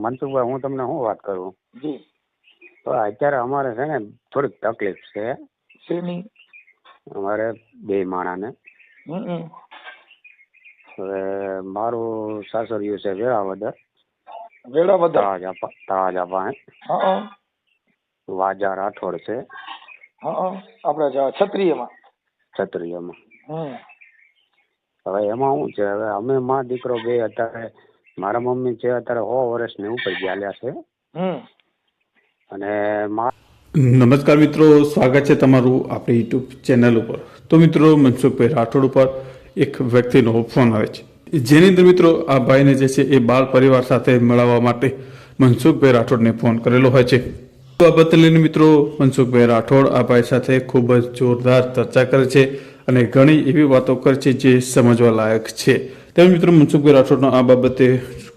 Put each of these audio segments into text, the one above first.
મનસુખભાઈ, હું તમને શું વાત કરું? જી. તો અત્યારે અમારે છે ને થોડીક તકલીફ છે. શેની? અમારે બે માણાને. હમ. હવે મારું સાસરિયું છે વેળાવદર. વેળાવદર? તળાજા પાસે. હા. વાજા રાઠોડ છે. હા, આપણે ક્ષત્રિયમાં. ક્ષત્રિયમાં. હવે એમાં શું છે, હવે અમે માં દીકરો બે અત્યારે મારા મમ્મી છે અત્યારે 100 વર્ષની ઉપર ચાલ્યા છે. અને નમસ્કાર મિત્રો, સ્વાગત છે તમારું આપણી યુટ્યુબ ચેનલ ઉપર. તો મિત્રો, મનસુખભાઈ રાઠોડ ઉપર એક વ્યક્તિનો ફોન આવે છે, જેની અંદર મિત્રો આ ભાઈને જે છે એ બાળ પરિવાર સાથે મેળવવા માટે મનસુખભાઈ રાઠોડને ફોન કરેલો હોય છે. તો આ બાબતને લઈને મિત્રો મનસુખભાઈ રાઠોડ આ ભાઈ સાથે ખૂબ જ જોરદાર ચર્ચા કરે છે અને ઘણી એવી વાતો કરે છે જે સમજવા લાયક છે. તેમજ મિત્રો મનસુખભાઈ રાઠોડનો આ બાબતે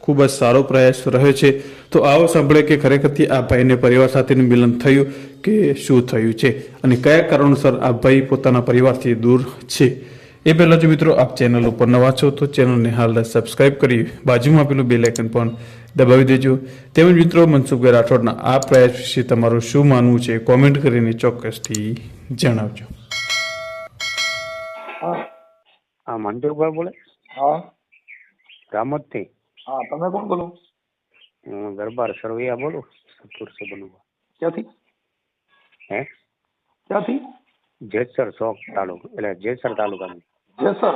ખૂબ જ સારો પ્રયાસ રહ્યો છે. તો આવો સાંભળે કે ખરેખરથી આ ભાઈને પરિવાર સાથેનું મિલન થયું કે શું થયું છે અને કયા કારણોસર આ ભાઈ પોતાના પરિવારથી દૂર છે. એ પહેલાં જો મિત્રો આપ ચેનલ ઉપર નવા છો તો ચેનલને હાલ સબસ્ક્રાઈબ કરી બાજુમાં પેલું બેલ આઇકન પણ દબાવી દેજો. તેમજ મિત્રો મનસુખભાઈ રાઠોડના આ પ્રયાસ વિશે તમારું શું માનવું છે કોમેન્ટ કરીને ચોક્કસથી જણાવજો. હા, મનસુખભાઈ બોલે? હા. રામોદથી. હા, તમે કોણ બોલો? હું દરબાર સરવૈયા બોલું. સતુરસે બનવા. ક્યાંથી? હે? ક્યાંથી? જેસર ચોક તાલુકો, એટલે જેસર તાલુકાનું. જેસર?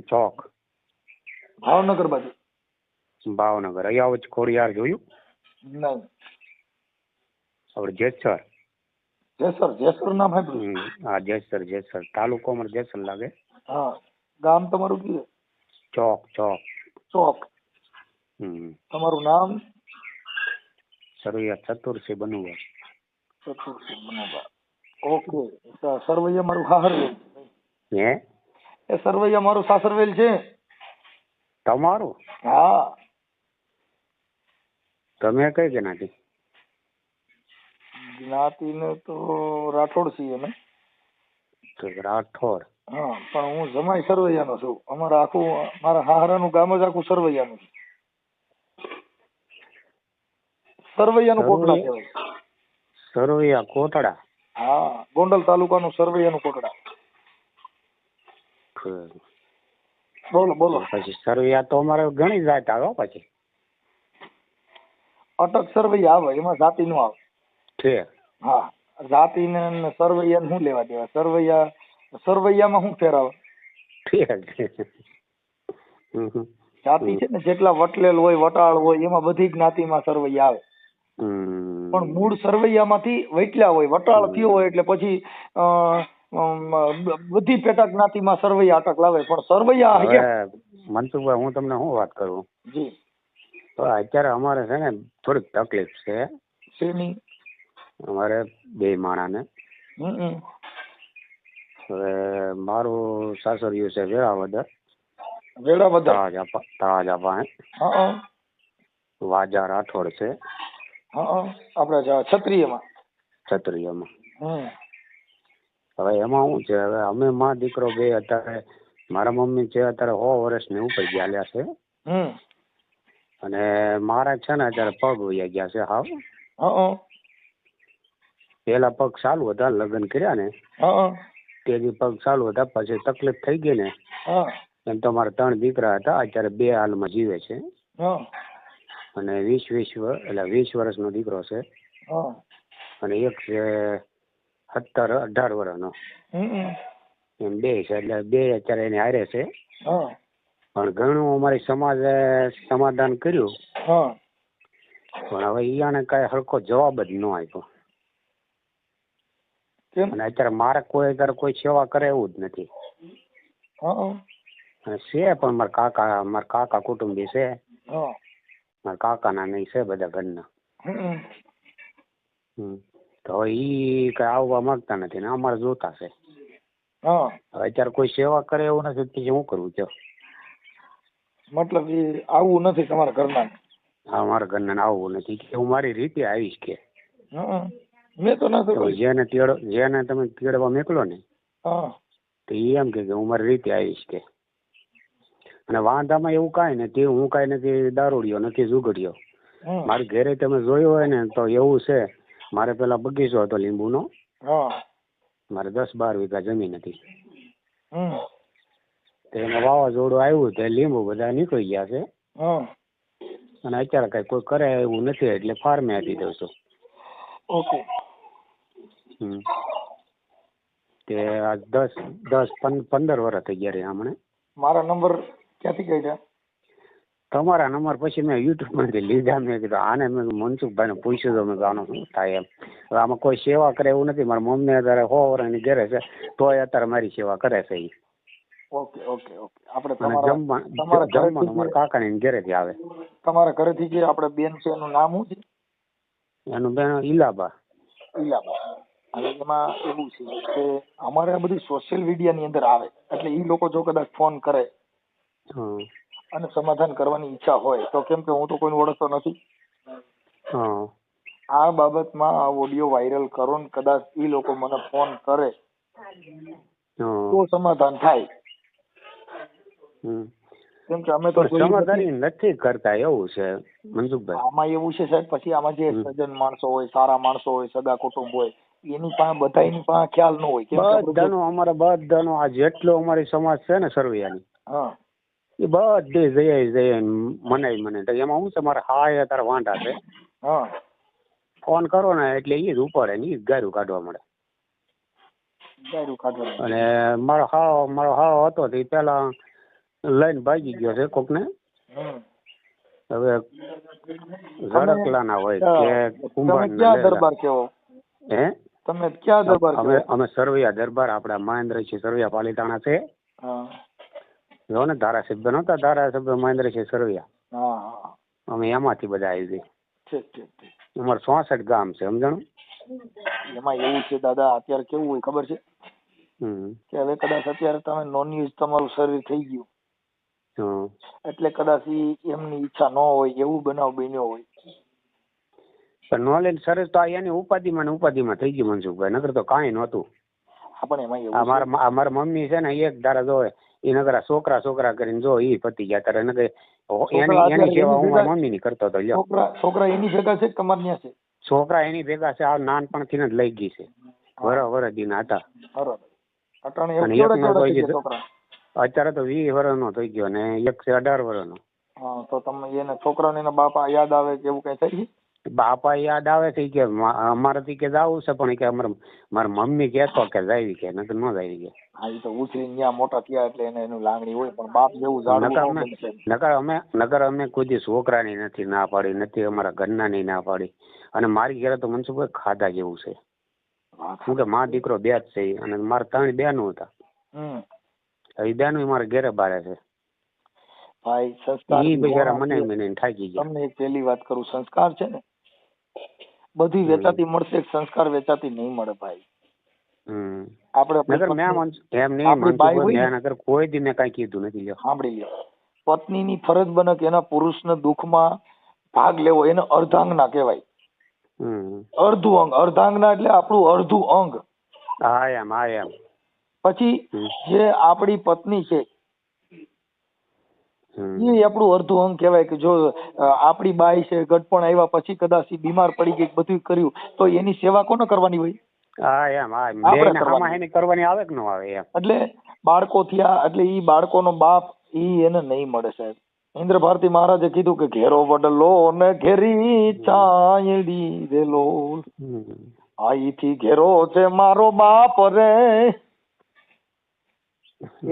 ચોક, ભાવનગર બાજુ? ભાવનગર. અહીંયા ખોડિયાર જોયું? નહીં. આપણે જેસર. જેસર નામ સાંભળ્યું? હા, જેસર તાલુકો અમારે જેસર લાગે. હા. ગામ તમારું કયું? ચોક. તમારું નામ? સરવૈયા ચતુરસિંહ બનુવા. ચતુરસિંહ બનુવા. ઓકે. સરવૈયા મારું સાસરવેલ. હે? એ સરવૈયા મારું સાસરવેલ છે. તમારું? હા. તમે કઈ જ્ઞાતિ? જ્ઞાતિને તો રાઠોડ છીએ ને. રાઠોડ. હા, પણ હું જમાઈ સરવૈયાનો છું. મારા હાહરાનું ગામ જ આખું સરવૈયાનું છે. સરવૈયાનું કોટડા કહેવાય. સરવૈયા કોટડા? હા, ગોંડલ તાલુકાનું સરવૈયાનું કોટડા. બોલો. પછી સરવૈયા તો અમારે ઘણી જાત આવે. પછી અટક સરવૈયા આવે, એમાં જાતિ નો આવે. છે. હા, જાતિ ને સરવૈયા શું લેવા દેવા? સરવૈયામાં શું ફેર આવે? જાતિ છે ને, જેટલા વટલેલ હોય, વટાળ હોય, એમાં બધી જ્ઞાતિમાં સરવૈયા આવે. પણ મૂળ સરવૈયામાંથી વૈટલા હોય, વટાળ થયો હોય એટલે પછી બધી પેટા જ્ઞાતિમાં સરવૈયા અટક લાવે. પણ સરવૈયા મનસુખભાઈ, હું તમને શું વાત કરું? જી. તો અત્યારે અમારે છે ને થોડીક તકલીફ છે. શેની? અમારે બે માણાને. હવે મારું સાસરિયું છે વેળાવદર. તળાજા પાસે. વાજા રાઠોડ છે. આપણે ક્ષત્રિયમાં. હવે એમાં શું છે, હવે અમે માં દીકરો બે અત્યારે મારા મમ્મી છે અત્યારે 100 વર્ષની ઉપર ચાલ્યા છે. અને મારા છે ને અત્યારે પગ વહી ગયા છે. હાવ પેલા પગ ચાલુ હતા, લગ્ન કર્યા ને તેથી પગ ચાલુ હતા. પછી તકલીફ થઈ ગઈ ને, એમ તો મારા 3 દીકરા હતા. અત્યારે 2 હાલમાં જીવે છે. અને 20 વર્ષનો દીકરો છે. અને એક છે 17-18 વર્ષનો. એમ 2 છે, એટલે 2 અત્યારે એને હારે છે. પણ ઘણું અમારી સમાજે સમાધાન કર્યું, પણ હવે ઈયાને કઈ હરખો જવાબ જ ન આપ્યો. અને અત્યારે મારે કોઈ સેવા કરે એવું જ નથી. છે પણ મારા કાકા કુટુંબી છે. મારા કાકાના નહીં છે બધા ઘરના. તો ઈ કઈ આવવા માંગતા નથી ને અમારે જોતા છે. અત્યારે કોઈ સેવા કરે એવું નથી. શું કરવું છે? મતલબ એ આવવું નથી તમારા ઘરના? હા, મારા ઘરના આવવું નથી કે હું મારી રીતે આવીશ કે. મેં તો નથી. જેને તમે તેડવા મોકલો ને તો એમ કે હું મારી રીતે આવીશ કે. અને વાંધામાં એવું કાંઈ નથી. હું કાંઈ નથી દારૂડિયો, નથી જુગડિયો. મારી ઘરે તમે જોયું હોય ને તો એવું છે, મારે પેલા બગીચો હતો લીંબુનો, મારે 10-12 વીઘા જમીન હતી. એમાં વાવાઝોડું આવ્યું તે લીંબુ બધા નીકળી ગયા છે, અને અત્યારે કઈ કોઈ કરે એવું નથી, એટલે ફાર્મે આપી દઉં છું. ઓકે. તે આ 10-15 વર્ષ થઈ ગયા હમણાં. મારા નંબર ક્યાંથી કાઢ્યા? તમારા નંબર પછી મેં યુટ્યુબ માંથી લીધા. મેં કીધું આને મેં મનસુખભાઈ ને પૂછ્યું તો મેં આનું શું થાય એમ. હવે આમાં કોઈ સેવા કરે એવું નથી. મારા મમ્મી અત્યારે 100 વર્ષની ઘરે છે તોય અત્યારે મારી સેવા કરે છે. Okay okay okay. આપણે જમવાનું મારા કાકાની ઘરેથી આવે. તમારા ઘરેથી જે આપણે બેન છે એનું નામ શું છે? એનું બેન ઈલાબા. ઈલાબા. હવે એમાં એવું છે કે અમારે આ બધું સોશિયલ મીડિયા ની અંદર આવે, એટલે એ લોકો જો કદાચ ફોન કરે અને સમાધાન કરવાની ઈચ્છા હોય તો, કેમ કે હું તો કોઈને ઓળખતો નથી, આ બાબતમાં આ ઓડિયો વાયરલ કરો ને કદાચ એ લોકો મને ફોન કરે તો સમાધાન થાય. કેમ કે અમે તો સમાધાન નથી કરતા એવું છે મનસુખભાઈ. આમાં એવું છે સાહેબ, પછી આમાં જે સજ્જન માણસો હોય, સારા માણસો હોય, સગા કુટુંબ હોય, એની પાસે બધાની પાસે ખ્યાલ ન હોય. બધાનો અમારા બધાનો આ જેટલો અમારી સમાજ છે ને સરવૈયાની, એ બધી જઈ મને તો એમાં શું છે, મારા હાય અત્યારે વાંઢા છે, ફોન કરો ને એટલે એ જ ઉપાડે ને એ જ ગારું કાઢવા મળે. અને મારો હાવ હતો તે પેલા લઈને ભાગી ગયો છે કોકને. હવે ઝડકલાના હોય કે કુંભાર. હે તમે ક્યાં દરબાર? અમે સરવૈયા દરબાર, આપડા મહેન્દ્રસિંહ સરવૈયા પાલિતાણા છે. જો ને ધારાસભ્ય નહોતા, ધારાસભ્ય મહેન્દ્રસિંહ સરવૈયા, અમે એમાંથી બધા આવી ગઈ. અમારે 64 ગામ છે, સમજણું? એમાં એવું છે દાદા, અત્યારે કેવું હોય ખબર છે કે હવે કદાચ અત્યારે તમે નોન યુઝ તમારું શરીર થઈ ગયું એટલે કદાચ એમની ઈચ્છા ન હોય એવું બનાવ બન્યો હોય. નોલેજ શરીર તો એની ઉપાધિમાં થઈ ગયું મનસુખભાઈ, નકર તો કાંઈ નહોતું. અમારા મમ્મી છે ને એક ધારા જોવે એ નગર છોકરા કરીને જો ઈ પતી ગયા ત્યારે નગર એની સેવા હું મારી મમ્મી ની કરતો હતો. છોકરા એની ભેગા છે તમારે ત્યાં છે? છોકરા એની ભેગા છે, આ નાનપણથી જ લઈ ગઈ છે, વરદીના હતા. અત્યારે તો 20 વર્ષનો થઈ ગયો ને એક છે 18 વર્ષનો. તો તમે એને છોકરાને એના બાપા યાદ આવે કે એવું કઈ થઈ? બાપા યાદ આવે છે કે અમારાથી કે જવું છે, પણ કે મારા મમ્મી કહેતો કે જાવી કે નકર ન જાવી કે. હા, એ તો ઉછરીને ત્યાં મોટા થયા એટલે એને એનું લાગણી હોય, પણ બાપ જેવું નકર અમે કોઈ દી છોકરાની નથી ના પાડી, નથી અમારા ઘરનાની ના પાડી. અને મારી ઘરે તો મનસુખભાઈ ખાધા જેવું છે. શું કે માં દીકરો 2 જ છે, અને મારા 3 બહેનો હતા. એ બહેનો મારા ઘરે બારે છે. ભાઈ સંસ્કાર ઈ બિચારા મને થાકી ગયા. તમને એક પહેલી વાત કરું, સંસ્કાર છે ને બધી વેચાતી મળશે, સંસ્કાર વેચાતી નહીં મળે ભાઈ. કોઈ દી મેં કઈ કીધું નથી. સાંભળી લો, પત્નીની ફરજ બને કે એના પુરુષના દુઃખમાં ભાગ લેવો, એને અર્ધાંગના કહેવાય. અર્ધું અંગ, અર્ધાંગના એટલે આપણું અર્ધું અંગ. એમ પછી જે આપણી પત્ની છે એ આપણું અર્ધું અંગ કહેવાય. કે જો આપણી બાઈ છે, ગઢપણ આવ્યા પછી કદાચ બીમાર પડી ગઈ, બધું કર્યું, તો એની સેવા કોને કરવાની હોય? કરવાની આવે કે ન આવે. એટલે બાળકો થયા એટલે ઈ બાળકોનો બાપ ઈ એને નહીં મળે સાહેબ. ઇન્દ્ર ભારતી મહારાજે કીધું કે ઘેરો વડલો ને ઘેરી ચાયડી રેલો, આઈથી ઘેરો છે મારો બાપ રે.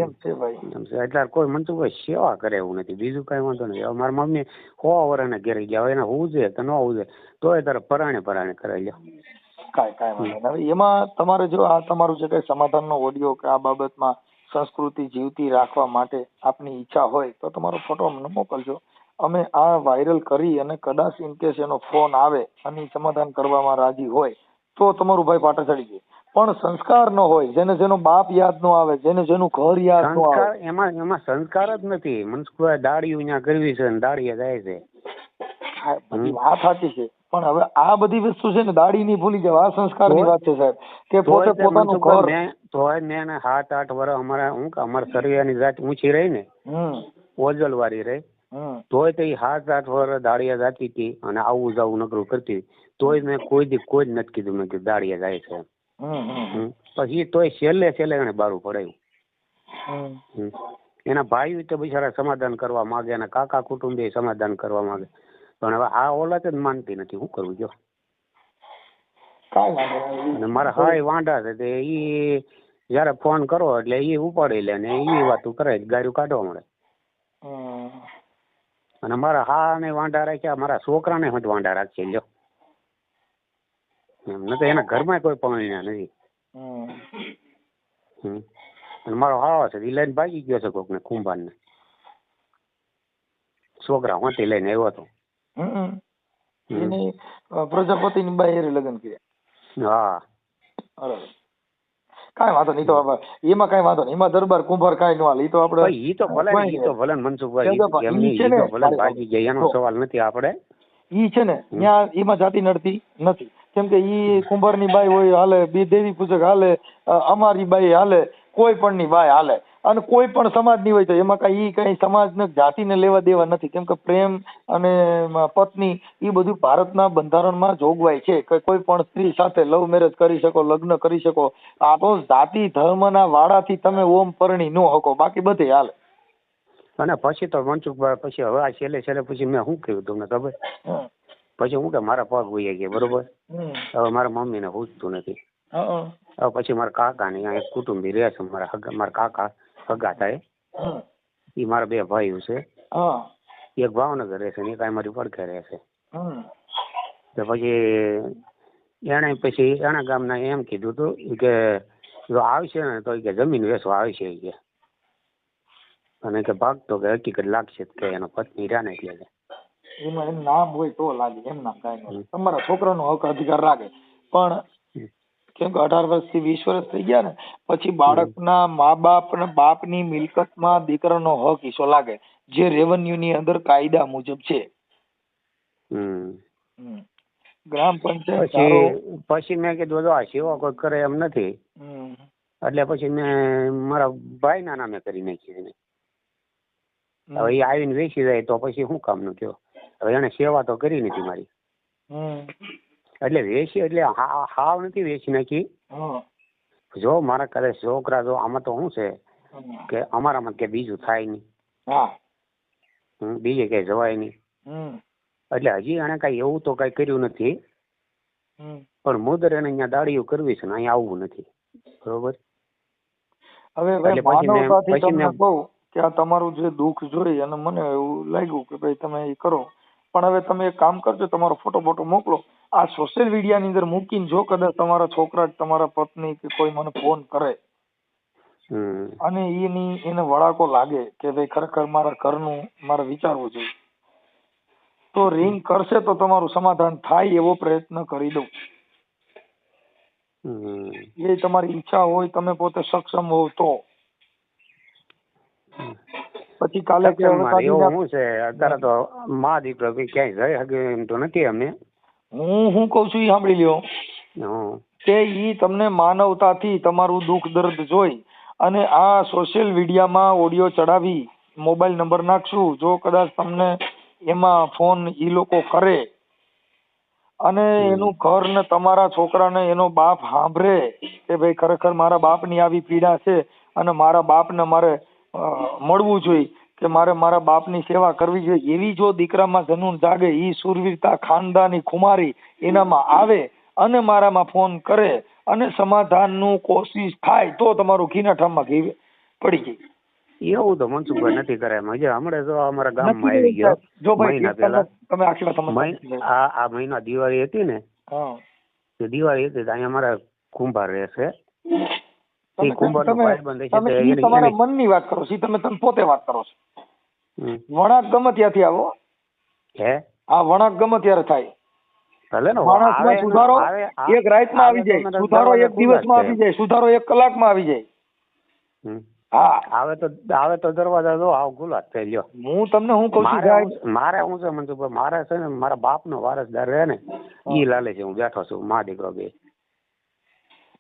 એમ છે ભાઈ. એટલે કોઈ મનસુખભાઈ સેવા કરે એવું નથી, બીજું કઈ વાંધો નથી. મારા મમ્મી 100 વર્ષના ઘેરે ગયા, એને હું છે કે ન હું તોય તારે પરાણે કરાવી લ્યો. કાંઈ વાંધો નહીં. એમાં તમારે જો આ તમારું જે કઈ સમાધાનનો ઓડિયો કે આ બાબતમાં સંસ્કૃતિ જીવતી રાખવા માટે આપની ઈચ્છા હોય તો તમારો ફોટો અમને મોકલજો. અમે આ વાયરલ કરી અને કદાચ ઇન કેસ એનો ફોન આવે અને સમાધાન કરવામાં રાજી હોય તો તમારું ભાઈ પાટા ચડી જાય. પણ સંસ્કાર ન હોય, જેને જેનો બાપ યાદ ન આવે, જેને જેનું ઘર યાદ ન આવે, એમાં સંસ્કાર જ નથી. મનસુખભાઈ દાડીઓ અહીંયા કરવી છે, દાડીએ જાય છે. વાત સાચી છે, પણ હવે આ બધી વસ્તુ છે ને દાડી ની ભૂલી જાવ, આ સંસ્કારની વાત છે સાહેબ. કે પોતે પોતાનું ઘર તોય મેં 7-8 વર્ષ અમારા સરિયાની જાત ઊંચી રહી ને, ઓજલ વાળી રહી, તોય તો એ 7-8 વર્ષ દાળિયા જાતી હતી અને આવું જાવું નકરું કરતી, તોય મેં કોઈ જ નથી કીધું. મેં કીધું દાળિયા જાય છે. પછી તોય છેલ્લે એને બારું પડાયું. એના ભાઈ તો બિચારા સમાધાન કરવા માંગે, અને કાકા કુટુંબી સમાધાન કરવા માંગે, પણ હવે આ ઓલાત જ માનતી નથી. શું કરવું જો? અને મારા હાય વાંઢા છે તે ઈ જયારે ફોન કરો એટલે ઈ ઉપાડી લે ને ઈ વાતું કરે, ગાયું કાઢવા મળે. અને મારા હા ને વાંઢા રાખ્યા, મારા છોકરાને હજ વાંઢા રાખશે લ્યો. એમ ન તો એના ઘરમાં કોઈ પરણ્યા નથી. અને મારો હાવ છે એ લઈને ભાગી ગયો છે કોકને કુંભાર ને. છોકરા હોતી લઈને આવ્યો હતો. પ્રજાપતિ ની બાઈ લગ્ન કર્યા. હા, કાંઈ વાંધો નહીં. તો એમાં કાંઈ વાંધો નહીં, એમાં દરબાર કુંભાર કાંઈ ન હાલે. ઈ તો આપણે ઈ તો ભલે મનસુખભાઈ એમની ઈ તો ભલે ભાગી જાય, એનો સવાલ નથી. આપણે ઈ છે ને ત્યાં એમાં જાતિ નડતી નથી, કેમ કે ઈ કુંભાર ની બાઈ હોય હાલે, દેવી પૂજક હાલે, અમારી બાઈ હાલે, કોઈ પણ ની બાઈ હાલે, અને કોઈ પણ સમાજ ની હોય તો એમાં કઈ સમાજ ને જાતિ ને લેવા દેવા નથી. કેમ કે પ્રેમ અને પત્ની એ બધું ભારતના બંધારણમાં જોગવાઈ છે કે કોઈ પણ સ્ત્રી સાથે લવ મેરેજ કરી શકો, લગ્ન કરી શકો. આ તો જાતિ ધર્મના વાડાથી તમે ઓમ પરણી ન શકો, બાકી બધે હાલે. અને પછી તો મનસુખભાઈ પછી હવે આ છેલ્લે પછી મેં શું કહ્યું તમને ખબર? પછી હું કે મારા પગ વહી ગયા, બરોબર. હવે મારા મમ્મીને પૂછતું નથી. હવે પછી મારા કાકા ને એક કુટુંબી રહે છે, મારા કાકા હગા થાય, એ મારા 2 ભાઈઓ છે. એક ભાવનગર રહે છે ને એક મારી પડખે રહે છે. તો પછી એના ગામના એમ કીધું હતું કે જો આવશે ને તો કે જમીન વેચવા આવશે કે, અને કે ભાગતો કે હકીકત લાગશે કે એનો પત્ની રહ્યા ને એટલે એમાં એમ નામ હોય તો લાગે, એમ નામ કાંઈ નહીં. તમારા છોકરાનો હક અધિકાર લાગે, પણ કેમ કે 18 વર્ષથી 20 વર્ષ થઈ ગયા ને પછી બાળકના મા બાપ ને બાપની મિલકતમાં દીકરાનો હક હિસ્સો લાગે, જે રેવન્યુ ની અંદર કાયદા મુજબ છે. ગ્રામ પંચાયત પછી મેં કીધું આ સેવા કોઈ કરે એમ નથી, એટલે પછી મેં મારા ભાઈ ના નામે કરી નાખી. હવે એ આવીને વેચી જાય તો પછી શું કામ નું કયો? હવે એને સેવા તો કરી નથી મારી, એટલે વેચી એટલે હાવ નથી વેચી નાખી. જો મારા કદાચ છોકરા જો આમાં તો શું છે કે અમારામાં કે બીજું થાય નહીં, બીજે કઈ જવાય નહીં, એટલે હજી એને કઈ એવું તો કઈ કર્યું નથી. પણ મુદર એને અહીંયા દાડીઓ કરવી છે ને અહીંયા આવવું નથી, બરોબર. હવે માનવતાથી તમને કહું કે આ તમારું જે દુઃખ જોઈ અને મને એવું લાગ્યું કે ભાઈ તમે એ કરો, પણ હવે તમે એક કામ કરજો, તમારો ફોટો મોકલો, આ સોશિયલ મીડિયા ની અંદર મૂકીને જો કદાચ તમારા છોકરા તમારા પત્ની કે કોઈ મને ફોન કરે અને એને વળાકો લાગે કે ભાઈ ખરેખર મારા ઘરનું મારે વિચારવું જોઈએ, તો રિંગ કરશે તો તમારું સમાધાન થાય એવો પ્રયત્ન કરી દઉં. એ તમારી ઈચ્છા હોય, તમે પોતે સક્ષમ હોવ તો. પછી કાલે એવું છે અત્યારે તો મા દીકરો ક્યાંય જઈ શકે એમ તો નથી. અમે હું કઉ છું એ સાંભળી લ્યો કે ઈ તમને માનવતાથી તમારું દુઃખ દર્દ જોઈ અને આ સોશિયલ મીડિયામાં ઓડિયો ચડાવી મોબાઈલ નંબર નાખશું, જો કદાચ તમને એમાં ફોન ઈ લોકો કરે અને એનું ઘર ને તમારા છોકરાને એનો બાપ સાંભળે કે ભાઈ ખરેખર મારા બાપની આવી પીડા છે અને મારા બાપને મારે મળવું જોઈએ કે મારે મારા બાપની સેવા કરવી જોઈએ, એવી જો દીકરામાં જનૂન જાગે, ઈ સુરવીરતા ખાનદાની ખુમારી એનામાં આવે અને મારામાં ફોન કરે અને સમાધાનનું કોશિશ થાય તો તમારું ઘીના ઠામમાં ઘી પડી જાય. એવું તો મનસુખભાઈ નથી કરે. હમણાં જો અમારા ગામમાં આવી ગયો, જો મહિના પહેલા તમે આખી વાત આ મહિના દિવાળી હતી ને, દિવાળી હતી અહીંયા અમારા કુંભાર રહેશે. તમારા મનની વાત કરો છો, તમે પોતે વાત કરો છો. વણાક ગમે ત્યાંથી આવો, આ વણાક ગમે ત્યારે થાય. માણસમાં સુધારો એક રાતમાં આવી જાય, સુધારો એક દિવસમાં આવી જાય, સુધારો 1 કલાકમાં આવી જાય. આવે તો દરવાજા જો આવ ગુલાબ થઈ લ્યો. હું તમને હું કહું છું, મારે શું છે મનસુખભાઈ, મારે છે ને મારા બાપ નો વારસદાર રહે ને ઈ લાલે છે, હું બેઠો છું મા દીકરો બે.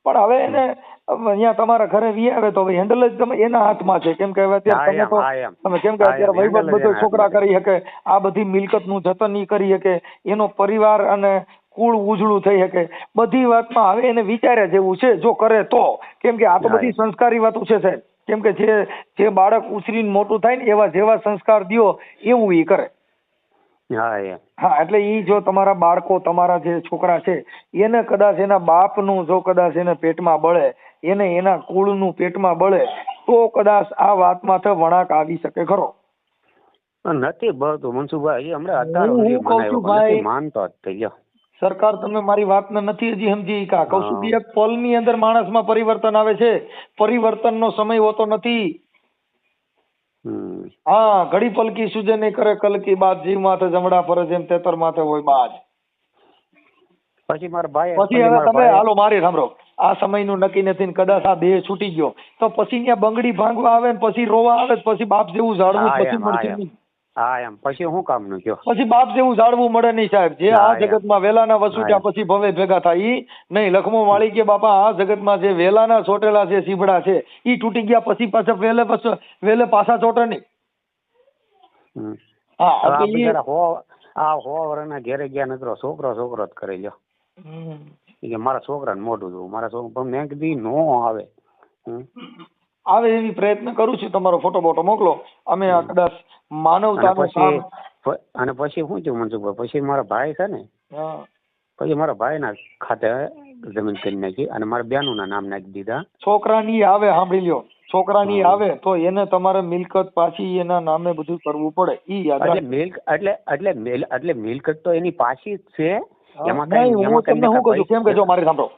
પણ હવે એને અહીંયા તમારા ઘરે વી આવે તો હવે હેન્ડલ જ તમે એના હાથમાં છે, કેમ કે હવે અત્યારે તમે કેમ કે અત્યારે વહીવટ બધો છોકરા કરી શકે, આ બધી મિલકત નું જતન ઈ કરી શકે, એનો પરિવાર અને કુળ ઉજળું થઈ શકે, બધી વાતમાં હવે એને વિચાર્યા જેવું છે જો કરે તો, કેમ કે આ તો બધી સંસ્કારી વાતો છે સાહેબ, કેમ કે જે બાળક ઉછરીને મોટું થાય ને એવા જેવા સંસ્કાર દ્યો એવું ઈ કરે. હા, એટલે ઈ જો તમારા બાળકો, તમારા જે છોકરા છે એને કદાચ એના બાપનું જો કદાચ એને પેટમાં બળે, એને એના કુળનું પેટમાં બળે તો કદાચ આ વાતમાં વળાંક આવી શકે ખરો. નથી બળતું મનસુખભાઈ, હમણાં માનતો જ થઈ ગયો. સરકાર તમે મારી વાતને નથી હજી સમજી. કહું છું એક પલની અંદર માણસમાં પરિવર્તન આવે છે, પરિવર્તનનો સમય હોતો નથી. હા, ઘડી પલકી સુજે નહીં કરે કલકી બાદ, જીવ માથે જમડા ફરે જેમ તેતર માથે હોય બાજ. પછી મારા ભાઈ હવે તમે હાલો મારી સાંભળો, આ સમયનું નક્કી નથી ને કદાચ આ દેહ છૂટી ગયો તો પછી ત્યાં બંગડી ભાંગવા આવે ને પછી રોવા આવે, પછી બાપ જેવું ઝાડવું પછી મળશે નહીં. હા એમ પછી શું કામ નું કયો, પછી બાપ જેવું ઝાડવું મળે નહીં સાહેબ. જે આ જગતમાં વેલાના વસુટ્યા પછી ભવે ભેગા થાય ઈ નહીં. લખમો માળી કે બાપા આ જગતમાં જે વેલાના ચોટેલા જે સીબડા છે ઈ તૂટી ગયા પછી પાછા વેલે પાછા ચોટે નહીં. હા, આ 100 વર્ષના ઘેરે ગયા નકરો છોકરો જ કરી લ્યો કે મારા છોકરાને મોઢું જોવું, મારા છોકરા મેં કીધું નો આવે. આવે એવી પ્રયત્ન કરું છું, તમારો ફોટો બોટો મોકલો, અમે આ કદાચ માનવતાનું કામ. અને પછી શું થયું મનસુખભાઈ, પછી મારા ભાઈ છે ને, પછી મારા ભાઈના ખાતે જમીન કરી નાખી અને મારા બેનું ના નામ નાખી દીધા. છોકરાની આવે, સાંભળી લ્યો, છોકરાની આવે તો એને તમારે મિલકત પાછી એના નામે બધું કરવું પડે. ઈ યાદ એટલે મિલકત તો એની પાછી જ છે. એમાં કઈ હું તમને શું કહું છું, કેમ કે જો મારી સાંભળો,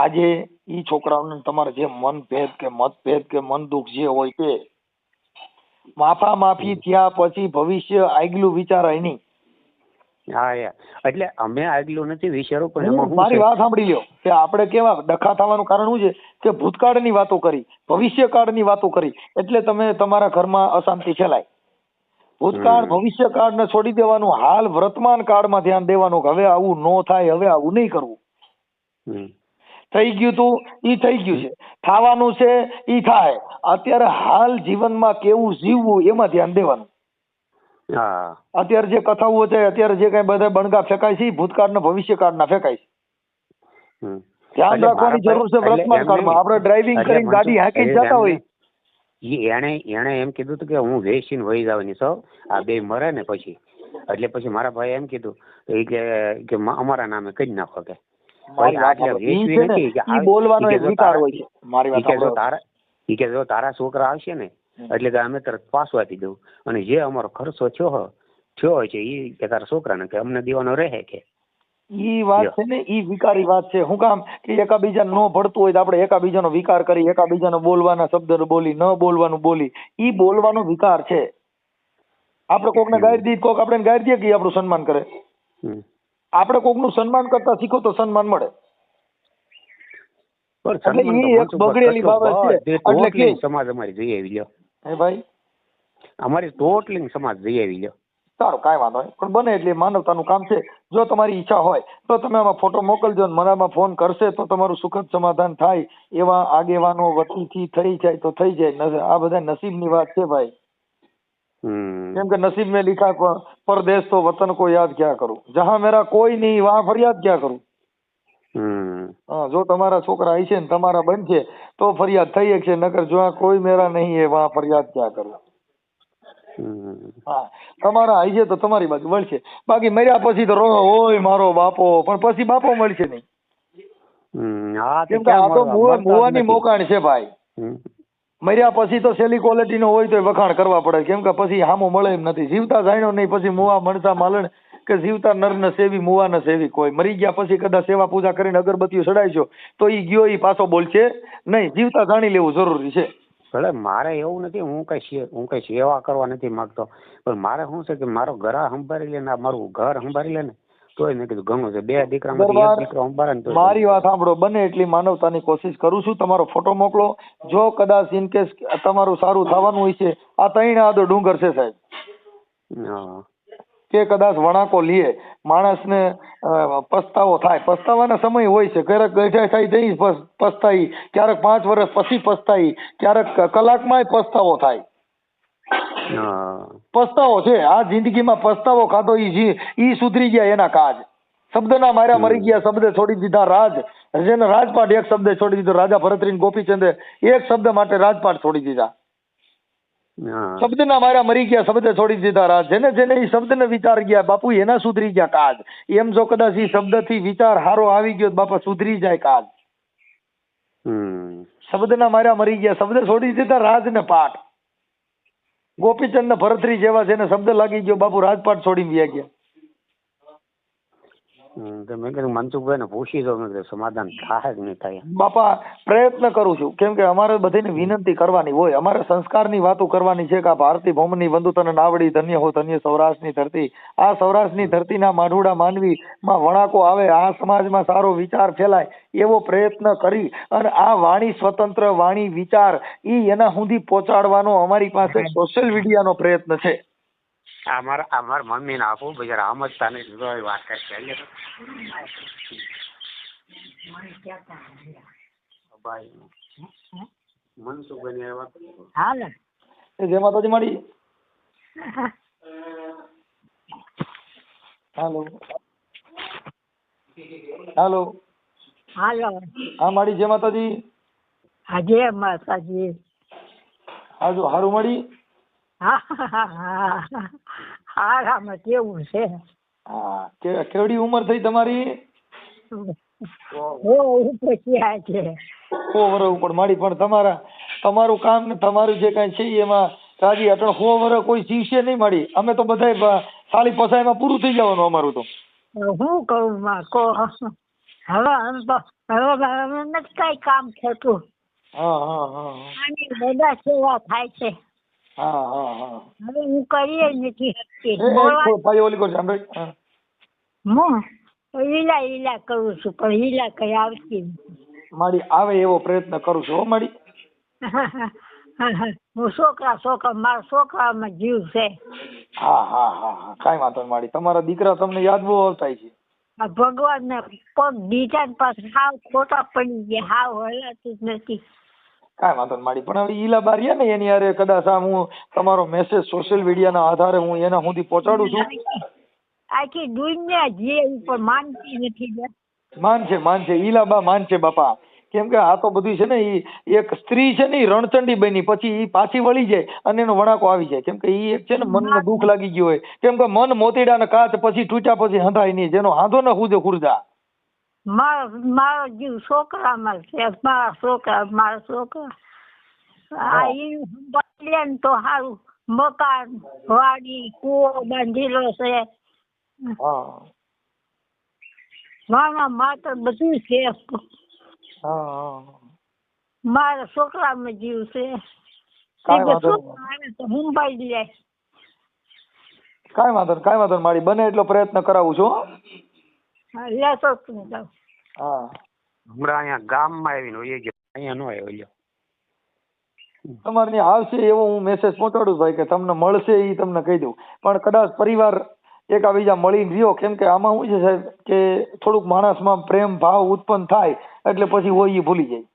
આજે ઈ છોકરાઓને તમારે જે મનભેદ કે મતભેદ કે મન દુઃખ જે હોય તે માફી થયા પછી ભવિષ્ય આગલું વિચારાય નહીં. હા, એટલે અમે આગલું નથી વિચારું, પણ મારી વાત સાંભળી લ્યો કે આપણે કેવા ડખા થવાનું કારણ શું છે કે ભૂતકાળની વાતો કરી, ભવિષ્યકાળની વાતો કરી, એટલે તમે તમારા ઘરમાં અશાંતિ ફેલાય. ભૂતકાળ ભવિષ્યકાળને છોડી દેવાનું, હાલ વર્તમાન કાળમાં ધ્યાન દેવાનું કે હવે આવું ન થાય, હવે આવું નહીં કરવું. થઈ ગયું તું ઈ થઈ ગયું છે, થવાનું છે ઈ થાય. અત્યારે હાલ જીવનમાં કેવું જીવવું એમાં ધ્યાન દેવાનું. અત્યારે જે કથાઓ છે, અત્યારે જે કઈ બધા બણગા ફેંકાય છે ભૂતકાળ ને ભવિષ્યકાળ ના ફેંકાય છે. ધ્યાન રાખવાની જરૂર છે વર્તમાન કાળમાં. આપણે ડ્રાઇવિંગ કરીને ગાડી હાંકી જતા હોય, એને એમ કીધું હતું કે હું વેચીને વહી જવાની સૌ આ બે મરે ને પછી, એટલે પછી મારા ભાઈ એમ કીધું કે અમારા નામે કરી નાખો કે જો તારા છોકરા આવશે ને એટલે અમે તરત પાછું આપી દઉં, અને જે અમારો ખર્ચો થયો હોય છે ઈ કે તારા છોકરાને કે અમને દેવાનો રહે કે. ઈ વાત છે ને, ઈ વિકારી વાત છે. હું કામ કે એકાબીજા નો ભળતું હોય તો આપણે એકાબીજાનો વિકાર કરી, એકાબીજાનો બોલવાના શબ્દ બોલી, ન બોલવાનું બોલી, ઈ બોલવાનો વિકાર છે. આપણે કોકને ગાળી દઈએ, કોક આપણે ગાળી દઈએ કે આપણું સન્માન કરે. આપણે કોકનું સન્માન કરતા શીખો તો સન્માન મળે. બગડેલી બાબત છે. એટલે સમાજ અમારી જઈ આવી લ્યો, હે ભાઈ, અમારી ટોટલી સમાજ જઈ આવી લ્યો. સારું, કાંઈ વાંધો નહીં, પણ બને એટલે માનવતાનું કામ છે. જો તમારી ઈચ્છા હોય તો તમે આમાં ફોટો મોકલજો, મને આમાં ફોન કરશે તો તમારું સુખદ સમાધાન થાય. એવા આગેવાનો વતીથી થઈ જાય તો થઈ જાય. આ બધા નસીબની વાત છે ભાઈ. કેમ કે નસીબ મેં લીખા પરદેશ તો વતન કો યાદ ક્યાં કરું, જહાં મેરા કોઈ નહીં વહાં ફરિયાદ ક્યાં કરું. જો તમારા છોકરા આવી છે ને તમારા બનશે તો ફરિયાદ થઈ શકશે, નકર જો કોઈ મેરા નહીં હે વહાં ફરિયાદ ક્યાં કરું. હા, તમારા આવી છે તો તમારી બાજુ મળશે, બાકી મર્યા પછી તો રો હોય મારો બાપો, પણ પછી બાપો મળશે નહીં. કેમ કે આ તો મુવાની મોકાણ છે ભાઈ. મર્યા પછી તો સેલી ક્વોલિટી નો હોય તો વખાણ કરવા પડે, કેમ કે પછી હામો મળે એમ નથી. જીવતા જાણ્યો નહીં પછી મુવા મળતા માલણ કે જીવતા નર ને સેવી મુવા ને સેવી કોઈ. મરી ગયા પછી કદાચ સેવા પૂજા કરીને અગરબત્તીઓ ચડાઈશો તો ઈ ગયો ઈ પાછો બોલશે નહીં. જીવતા જાણી લેવું જરૂરી છે. ભલે મારે એવું નથી, હું કઈ સેવા કરવા નથી માંગતો, પણ મારે શું છે કે મારો ઘર સંભાળી લે ને મારું ઘર સંભાળી લે ને તોય મેં કીધું ઘણું છે. 2 દીકરામાંથી 1 દીકરો સંભાળે ને તો. મારી વાત સાંભળો, બને એટલી માનવતાની કોશિશ કરું છું. તમારો ફોટો મોકલો. જો કદાચ ઇન કેસ તમારું સારું થવાનું હોય છે, આ 3 આદો ડુંગર છે સાહેબ. કે કદાચ વણાકો લે માણસને પસ્તાવો થાય. પસ્તાવાના સમય હોય છે, ક્યારેક ગઢે થઈ જઈ પસ્તાઈ, ક્યારેક 5 વર્ષ પછી પસ્તાઈ, ક્યારેક કલાકમાં પસ્તાવો થાય. પસ્તાવો છે આ જિંદગીમાં, પસ્તાવો ખાધો ઈ સુધરી ગયા એના કાજ. શબ્દના માર્યા મરી ગયા, શબ્દે છોડી દીધા રાજ. જેને રાજપાટ એક શબ્દે છોડી દીધો, રાજા ભરતરીને ગોપીચંદે એક શબ્દ માટે રાજપાટ છોડી દીધા. શબ્દના માર્યા મરી ગયા, શબ્દે છોડી દીધા રાજ. જેને જેને એ શબ્દને વિચાર ગયા બાપુ એના સુધરી ગયા કાજ. એમ જો કદાચ એ શબ્દથી વિચાર હારો આવી ગયો બાપા સુધરી જાય કાજ. શબ્દના માર્યા મરી ગયા, શબ્દે છોડી દીધા રાજ ને પાઠ. ગોપીચંદ ને ભરતરી જેવા જેને શબ્દ લાગી ગયો બાપુ રાજપાટ છોડીને વ્યા ગયા. મેં કીધું મનસુખભાઈ ને પૂછી દો, મેં કીધું સમાધાન થાય કે નહીં થાય. બાપા પ્રયત્ન કરું છું, કેમ કે અમારે બધાને વિનંતી કરવાની હોય, અમારે સંસ્કારની વાતો કરવાની છે કે આ ભારતી ભૌમની બંધુ તને નાવડી, ધન્ય હો ધન્ય સૌરાષ્ટ્રની ધરતી. આ સૌરાષ્ટ્રની ધરતીના માઢુડા માનવી માં વણાકો આવે, આ સમાજમાં સારો વિચાર ફેલાય એવો પ્રયત્ન કરી અને આ વાણી સ્વતંત્ર વાણી વિચાર એના સુધી પહોંચાડવાનો અમારી પાસે સોશિયલ મીડિયાનો પ્રયત્ન છે. અમારા મમ્મી ને આપું બજાર સમજતા નથી વાત કરી. જય માતાજી માડી. હાલો હાલો હાલો. હા માડી જય માતાજી. હા જય માતાજી. હાજો હારું માડી. હારામાં કેવું છે? હા કેવડી ઉંમર થઈ તમારી? છે 100 વર્ષ ઉપર માડી. પણ તમારું કામ ને તમારું જે કઈ છે એમાં રાજી અટણ 100 વર્ષ કોઈ જીવશે નહીં માડી. અમે તો બધા સાલી પસાઈમાં પૂરું થઈ જવાનું અમારું તો. હું કહું માં કો હવે નથી કઈ કામ થતું. બધા સેવા થાય છે. હવે હું કરીએ નથી હું લીલા લીલા કરું છું પણ લીલા કઈ આવતી મારી આવે એવો પ્રયત્ન કરું છું મારી. હું છોકરા મારા છોકરામાં જીવ છે. હા કઈ વાંધો નહીં મારી. તમારા દીકરા તમને યાદ બહુ આવતા છે. ભગવાન ને પગ દીધા પાસે હાવ ખોટા પડી ગયા, હાવ હલાતું જ નથી. કાંઈ વાંધો નહીં માડી. પણ હવે ઈલા બારિયા ને એની હારે કદાચ હું તમારો મેસેજ સોશિયલ મીડિયાના આધારે હું એના સુધી પહોંચાડું છું. આખી દુનિયા જે ઉપર માનતી નથી. માનશે ઈલાબા માનશે બાપા. કેમ કે આ તો બધું છે ને એક સ્ત્રી છે ને રણચંડી બની પછી ઈ પાછી વળી જાય અને એનો વણાકો આવી જાય. કેમ કે ઈ એક છે ને મનને દુઃખ લાગી ગયું હોય. કેમ કે મન મોતીડા ને કાચ પછી તૂટ્યા પછી હંધાય નહીં. જેનો હાંધો ને હુજે ખુરજા. મારો જીવ છોકરામાં છે. મારા છોકરા ને તો સારું મકાન વાડી કુવો બાંધેલો છે. મારા માત્ર બધું છે. મારા છોકરામાં જીવ છે. મુંબઈ જાય. કાંઈ વાંધો નહીં મારી. બને એટલો પ્રયત્ન કરાવું છું. હમણાં અહીંયા ગામમાં આવીને હોય ગયો, અહીંયા નો આવ્યો. તમારે ત્યાં આવશે એવો હું મેસેજ પહોંચાડું ભાઈ કે તમને મળશે એ તમને કહી દઉં. પણ કદાચ પરિવાર એકાબીજા મળીને રહ્યો. કેમ કે આમાં શું છે સાહેબ કે થોડુંક માણસમાં પ્રેમ ભાવ ઉત્પન્ન થાય એટલે પછી હોય એ ભૂલી જાય.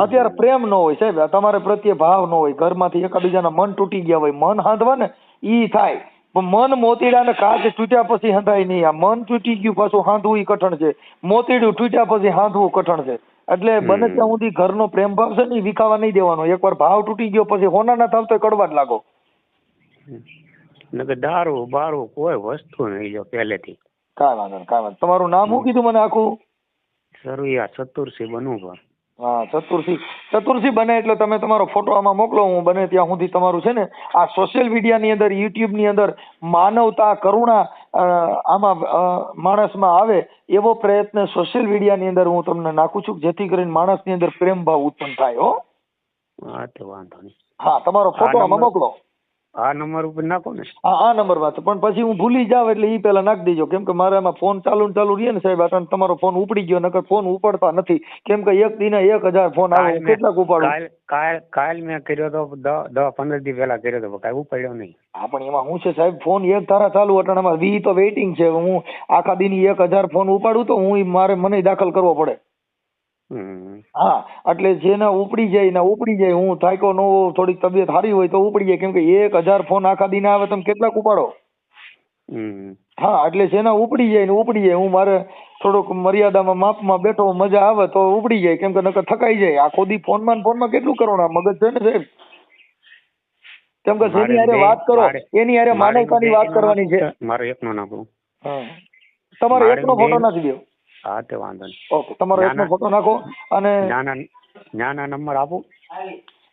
અત્યારે પ્રેમ ન હોય સાહેબ, તમારે પ્રત્યે ભાવ ન હોય, ઘરમાંથી એકાબીજાના મન તૂટી ગયા હોય, મન હાંધવા ને ઈ થાય. મન મોતીડા ને કાચ તૂટ્યા પછી હંધાય નહીં. આ મન તૂટી ગયું પાછું હાંધવું કઠણ છે. મોતીડું તૂટ્યા પછી હાંધવું કઠણ છે. એટલે બને ત્યાં સુધી ઘરનો પ્રેમ ભાવ છે ને વિખાવા નહીં દેવાનો. એકવાર ભાવ તૂટી ગયો પછી હોના ના થાવ તો કડવા જ લાગો. દારૂ બારૂ કોઈ વસ્તુ નહીં જો પહેલેથી. કાંઈ વાંધો. તમારું નામ શું કીધું મને આખું? સરુયા ચતુરસિંહ બનવું. હા ચતુરસિંહ બને એટલે તમે તમારો ફોટો આમાં મોકલો. હું બને ત્યાં સુધી તમારું છે ને આ સોશિયલ મીડિયાની અંદર યુટ્યુબ ની અંદર માનવતા કરુણા આમાં માણસમાં આવે એવો પ્રયત્ન સોશિયલ મીડિયાની અંદર હું તમને નાખું છું જેથી કરીને માણસની અંદર પ્રેમ ભાવ ઉત્પન્ન થાય. હા તો વાંધો નહીં. હા તમારો ફોટો આમાં મોકલો. આ નંબર ઉપર નાખો ને. હા આ નંબર વાત પણ પછી હું ભૂલી જાવ એટલે ઈ પેલા નાખી દેજો, કેમ કે મારે એમાં ફોન ચાલુ ને ચાલુ રહે ને સાહેબ, અટાણે તમારો ફોન ઉપડી ગયો, નકર ફોન ઉપાડતા નથી, કેમ કે એક દિને 1000 ફોન આવે, હું કેટલાક ઉપાડું. કાલ મેં કર્યો તો 10-15 દી પહેલા કર્યો તો કાંઈ ઉપાડ્યો નહીં. હા પણ એમાં શું છે સાહેબ, ફોન એક ધારા ચાલુ, અટાણામાં 20 તો વેઇટિંગ છે. હું આખા દી 1000 ફોન ઉપાડું તો મને દાખલ કરવો પડે. હા એટલે જેના ઉપડી જાય, હું થાક્યો નો, થોડીક તબિયત સારી હોય તો ઉપડી જાય, કેમ કે 1000 ફોન આખા દી ના આવે, તમે કેટલાક ઉપાડો. હા એટલે જેના ઉપડી જાય, હું મારે થોડુંક મર્યાદામાં માપમાં બેઠો, મજા આવે તો ઉપડી જાય, કેમ કે નકર થકાઈ જાય. આખો દી ફોનમાં કેટલું કરવાનું, મગજ છે ને સાહેબ. કેમ કે જેની હારે વાત કરો એની હારે માનવતાની વાત કરવાની છે. મારો એકનો નાખો. તમારો એકનો ફોટો નાખી દો. હા તે વાંધો નહીં. ઓકે તમારો એકનો ફોટો નાખો. અને ન્યાના નંબર આપો.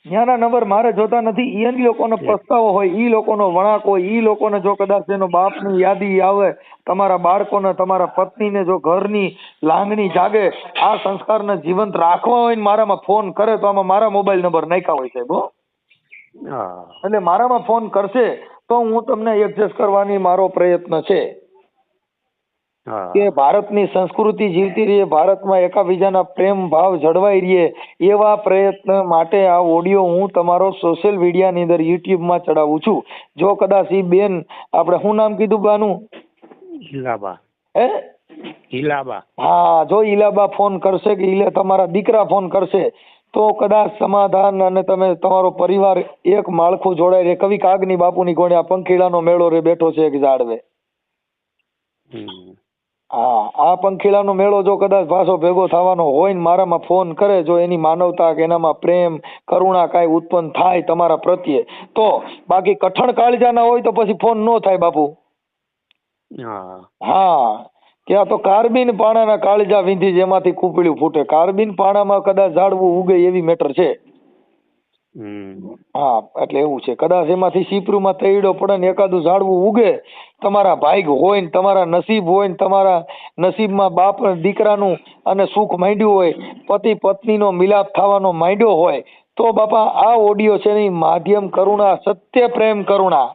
ન્યાના નંબર મારે જોતા નથી. એ લોકોનો પસ્તાવો હોય, ઈ લોકોનો વણાક હોય, ઈ લોકોને જો કદાચ એનો બાપની યાદી આવે, તમારા બાળકોને, તમારા પત્નીને જો ઘરની લાગણી જાગે, આ સંસ્કારને જીવંત રાખવા હોય ને મારામાં ફોન કરે તો આમાં મારા મોબાઈલ નંબર નાખ્યા હોય સાહેબ. એટલે મારામાં ફોન કરશે તો હું તમને એડજસ્ટ કરવાની મારો પ્રયત્ન છે કે ભારતની સંસ્કૃતિ જીવતી રહે, ભારતમાં એકાબીજાના પ્રેમ ભાવ જળવાઈ રહે, એવા પ્રયત્ન માટે આ ઓડિયો હું તમારો સોશિયલ મીડિયાની અંદર યુટ્યુબમાં ચડાવું છું. જો કદાચ ઈ બેન, આપણે શું નામ કીધું બાનું? ઈલાબા. ઈલાબા. હા જો ઈલાબા ફોન કરશે કે તમારા દીકરા ફોન કરશે તો કદાચ સમાધાન, અને તમે તમારો પરિવાર એક માળખું જોડાય રહે. કવિ કાગની બાપુની ગોળે આ પંખીડાનો મેળો રે બેઠો છે એક ઝાડવે. હા આ પંખીડાનો મેળો જો કદાચ પાછો ભેગો થવાનો હોય ને મારામાં ફોન કરે, જો એની માનવતા કે એનામાં પ્રેમ કરુણા કાંઈ ઉત્પન્ન થાય તમારા પ્રત્યે તો, બાકી કઠણ કાળજા ના હોય તો પછી ફોન નો થાય બાપુ. હા ત્યાં તો કાર્બિન પાણાના કાળજા વીંધી જેમાંથી કૂપળ્યું ફૂટે. કાર્બિન પાણામાં કદાચ ઝાડવું ઉગે એવી મેટર છે. હા એટલે એવું છે, કદાચ એમાંથી સીપરૂમાં તૈડો પડે ને એકાદું ઝાડવું ઉગે, તમારા ભાગ હોય ને તમારા નસીબ હોય ને તમારા નસીબમાં બાપ દીકરાનું અને સુખ માંડ્યું હોય, પતિ પત્નીનો મિલાપ થવાનો માંડ્યો હોય તો બાપા આ ઓડિયો છે ને માધ્યમ કરુણા, સત્ય પ્રેમ કરુણા.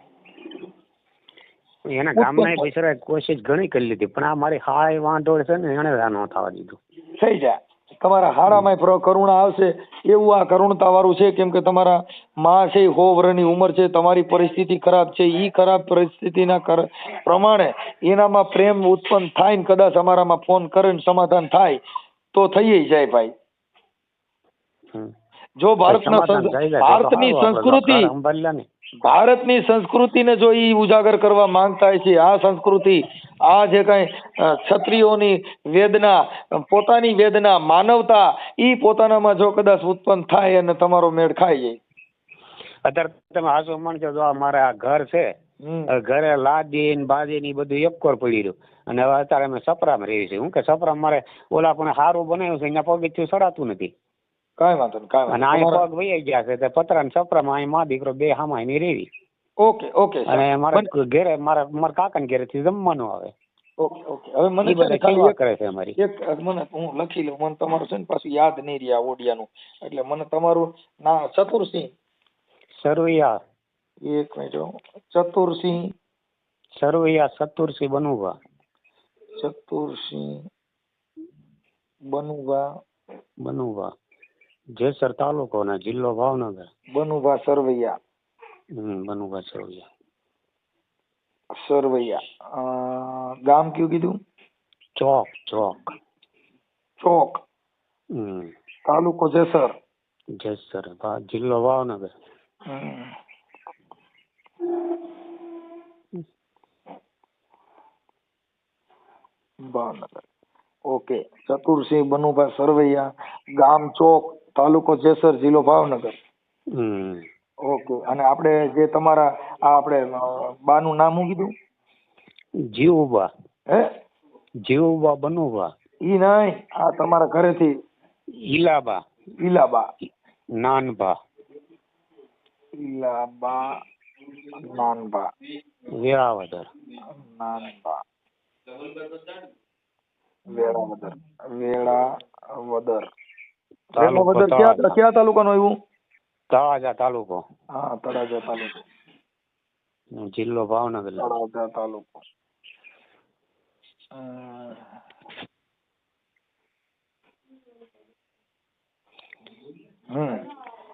એના ગામના બિચારા કોશિશ ઘણી કરી લીધી, પણ આ મારી હાય વાંધો છે ને એને ન થવા દીધું. થઈ જાય તમારા હાડામાં કરુણા આવશે એવું આ કરુણતા વાળું છે, કેમ કે તમારા માં છે 100 વર્ષની ઉંમર છે, તમારી પરિસ્થિતિ ખરાબ છે, ઈ ખરાબ પરિસ્થિતિના પ્રમાણે એનામાં પ્રેમ ઉત્પન્ન થાય ને કદાચ અમારામાં ફોન કરે ને સમાધાન થાય તો થઈ જાય ભાઈ. જો ભારતની સંસ્કૃતિને જો ઈ ઉજાગર કરવા માંગતા છે, આ સંસ્કૃતિ, આ જે કઈ ક્ષત્રિયોની વેદના, પોતાની વેદના, માનવતા, ઈ પોતાનામાં જો કદાચ ઉત્પન્ન થાય અને તમારો મેળ ખાઈ જાય. અત્યારે તમે હાસો માનશો, જો અમારે આ ઘર છે, ઘરે લાદી ને બાદી ને બધું એકકોર પડી રહ્યું, અને હવે અત્યારે અમે સપરામાં રહી છે. હું કે સપરા મારે ઓલા પણ સારું બનાવ્યું છે, અહીંયા પગથિયું સડાતું નથી. કાંઈ વાંધો નહીં. અને અહીંયા પગ વહી ગયા છે, પતરા ને સપરામાં અહીં મા દીકરો બે હામાં એની રેવી. ઓકે. અને મારા ઘરે મારા કાકા ને ઘરે થી જમવાનું આવે. ઓકે હવે મને કરે છે અમારી. મને હું લખી લઉં, મને તમારું છે ને પાછું યાદ નહીં રહ્યા ઓડિયાનું, એટલે મને તમારું ના ચતુરસિંહ સરવૈયા. એક મિનિટ, ચતુરસિંહ સરવૈયા, ચતુરસિંહ બનુભા. ચતુરસિંહ બનુભા, જેસર તાલુકો ને જિલ્લો ભાવનગર. બનુભા સરવૈયા. બનુભા સરવૈયા. ગામ કયું કીધું? ચોક. તાલુકો જેસર. જિલ્લો ભાવનગર. ભાવનગર. ઓકે. ચતુરસિંહ બનુભા સરવૈયા, ગામ ચોક, તાલુકો જેસર, જિલ્લો ભાવનગર. ઓકે. અને આપણે જે તમારા આ આપણે બાનું નામ શું કીધું? જીવુબા. હે? જીવુબા બનુભા. ઈ નહીં, આ તમારા ઘરેથી ઈલાબા. નાનભા. ઈલાબા નાનભા. વેળાવદર. નાનભા વેળાવદર. ક્યાં તાલુકાનું આવ્યું? તળાજા તાલુકો. હા તળાજા તાલુકો. જિલ્લો ભાવનગર. તળાજા તાલુકો.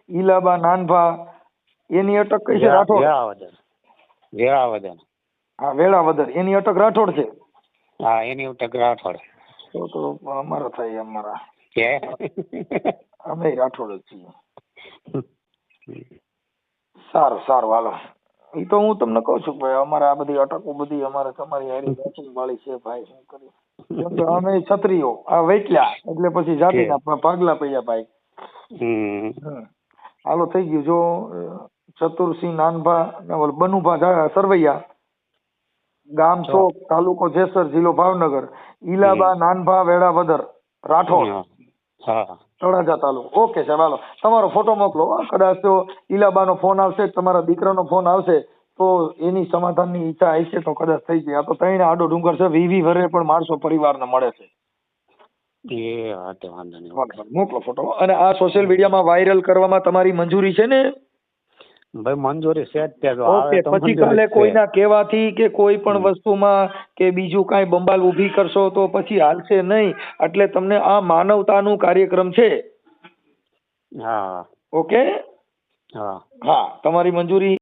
ઈલાબા નાનભા એની અટક કઈ છે? રાઠોડ. વેળાવદર. હા, વેળાવદર એની અટક રાઠોડ છે. હા, એની અટક રાઠોડ. તો અમારા થાય અમારા કે અમે રાઠોડ જ છીએ. સારું સારું હાલો. એ તો હું તમને કહું છું ભાઈ, અમારે આ બધી અટકો બધી અમારે તમારી હારી મેચિંગ વાળી છે ભાઈ. શું કરીએ? કેમ કે અમે ક્ષત્રિયો આ વેચ્યા એટલે પછી જાતિના ભાગલા પડ્યા ભાઈ. હાલો થઈ ગયું. જો ચતુરસિંહ નાનભા બનુભા સરવૈયા, ગામ ચોક, તાલુકો જેસર, જિલ્લો ભાવનગર. ઈલાબા નાનભા વેળાવદર રાઠોડ, તળાજા તાલુકો. ઓકે સાહેબ હાલો તમારો ફોટો મોકલો. કદાચ તો ઈલાબાનો ફોન આવશે, તમારા દીકરાનો ફોન આવશે તો એની સમાધાનની ઈચ્છા હશે તો કદાચ થઈ જાય. આ તો ત્રણ આડો ડુંગર છે, 20 વર્ષે પણ માણસો પરિવારને મળે છે. મોકલો ફોટો. અને આ સોશિયલ મીડિયામાં વાયરલ કરવામાં તમારી મંજૂરી છે ને? ભાઈ મંજૂરી છે જ. ઓકે. પછી કાલે કોઈના કહેવાથી કે કોઈ પણ વસ્તુમાં કે બીજું કાંઈ બંબાલ ઊભી કરશો તો પછી હાલશે નહીં. એટલે તમને આ માનવતાનું કાર્યક્રમ છે. હા. ઓકે. હા. હા, તમારી મંજૂરી